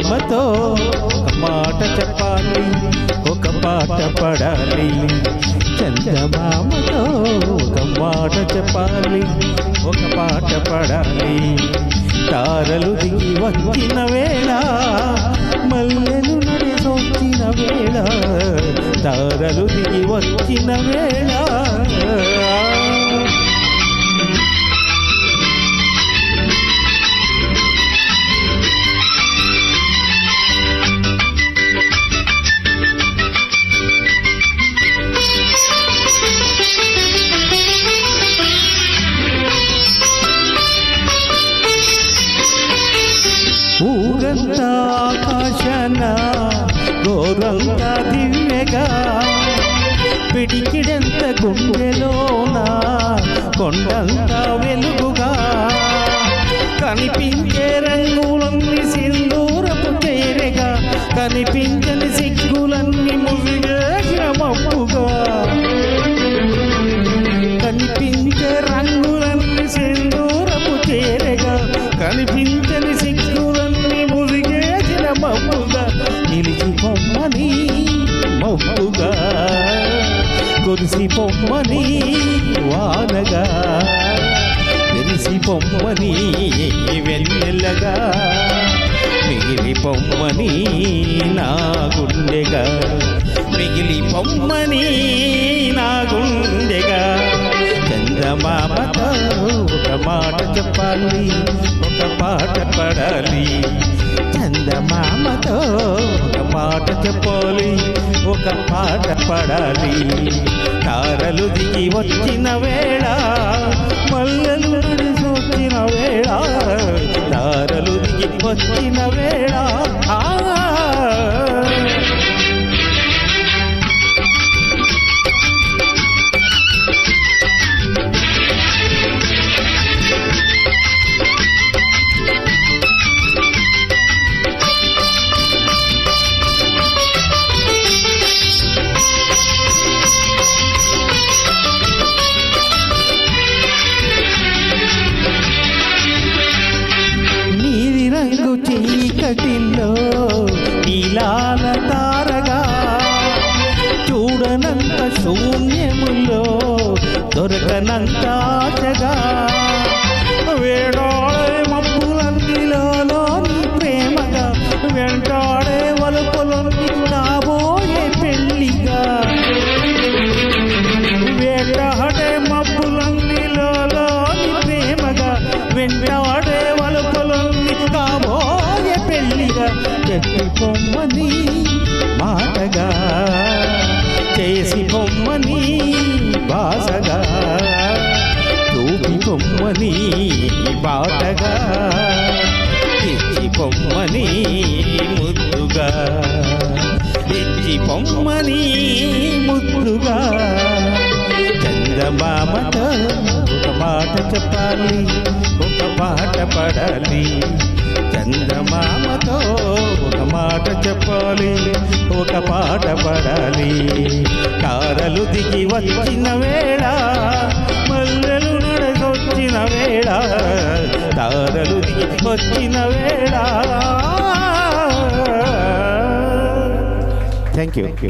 చందమామతో ఒక మాట చెప్పాలి, ఒక పాట పడాలి. చందమామతో ఒక మాట చెప్పాలి, ఒక పాట పడాలి. తారలు దిగి వచ్చిన వేళ, మల్లెలు నడిసొచ్చిన వేళ, తారలు దిగి వచ్చిన వేళ. ఊరంతా ఆకాశన గోరంతా దివ్యగా, పిడికిడెంత గుండెలోన కొండంతా వెలుగుగా, కనిపించే రంగులన్నీ సింధూరపు చేరగా, కనిపించని సిగ్గులన్నీ ముసిగేసిన మబ్బుగా, కనిపించే రంగులన్నీ సింధూరపు చేరగా, కనిపించని సిగ్గులన్నీ ముసిగేసిన మబ్బుగా, నిలిచి పొమ్మని మబ్బుగా, కురిసి పొమ్మని వానగా, వెలిసి పొమ్మని వెన్నెలగా, మిగిలి పొమ్మని నా గుండెగా, మిగిలి పొమ్మని నా గుండెగా. చందమామతో ఒక మాట చెప్పాలి, ఒక పాట పడాలి. చందమామతో ఒక మాట చెప్పాలి, ఒక పాట పడాలి. తారలు దిగి వచ్చిన వేళ, మల్లెలు నడిసొచ్చిన వేళ, తారలు దిగి వచ్చిన వేళ. చీకటిలో నీలాల తారగా, చూడనంత శూన్యములో దొరకనంత ఆశగా, వేడాడే మబ్బులన్నీలో నీ ప్రేమగా, వెంటాడే వలుపులన్నీ కాబోయే పెళ్ళిగా, వేటాడే మబ్బులన్నీలో నీ ప్రేమగా, వెంటాడే వలుపులన్నీ కాబోయే పెళ్ళిగా. చెట్టి పొమ్మని మాటగా, చేసి పొమ్మని బాసగా, చూపి పొమ్మని బాటగా, ఇచ్చి పొమ్మని ముద్దుగా, ఇచ్చి పొమ్మని ముద్దుగా. చందమామతో ఒక మాట చెప్పాలి, ఒక పాట పడాలి. చందమామతో ఒక మాట చెప్పాలి, ఒక పాట పడాలి. తారలు దిగి వచ్చిన వేళ, మల్లెలు నడసొచ్చిన వేళ, తారలు దిగి వచ్చిన వేళ. Thank you.